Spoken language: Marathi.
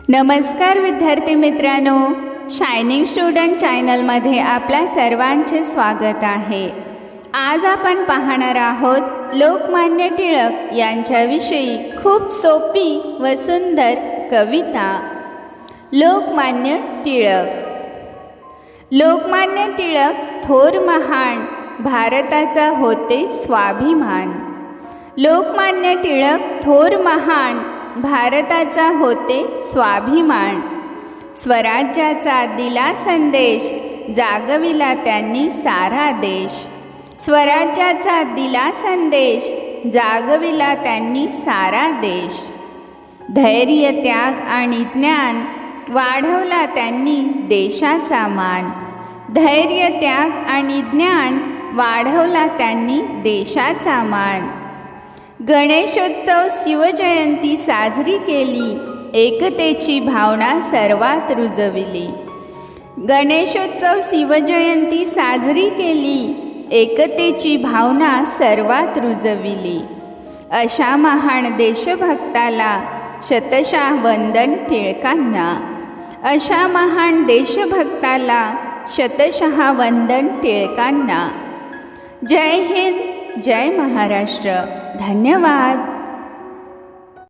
नमस्कार विद्यार्थी मित्रांनो, शायनिंग स्टुडंट चॅनलमध्ये आपल्या सर्वांचे स्वागत आहे। आज आपण पाहणार आहोत लोकमान्य टिळक यांच्याविषयी खूप सोपी व सुंदर कविता। लोकमान्य टिळक। लोकमान्य टिळक थोर महान, भारताचा होते स्वाभिमान। लोकमान्य टिळक थोर महान, भारताचा होते स्वाभिमान। स्वराज्याचा दिला संदेश, जागविला त्यांनी सारा देश। स्वराज्याचा दिला संदेश, जागविला त्यांनी सारा देश। धैर्य, त्याग आणि ज्ञान, वाढवला त्यांनी देशाचा मान। धैर्य, त्याग आणि ज्ञान, वाढवला त्यांनी देशाचा मान। गणेशोत्सव, शिवजयंती साजरी केली, एकतेची भावना सर्वात रुजविली। गणेशोत्सव, शिवजयंती साजरी केली, एकतेची भावना सर्वात रुजविली। अशा महान देशभक्ताला शतशः वंदन टिळकांना। अशा महान देशभक्ताला शतशः वंदन टिळकांना। जय हिंद, जय महाराष्ट्र। धन्यवाद।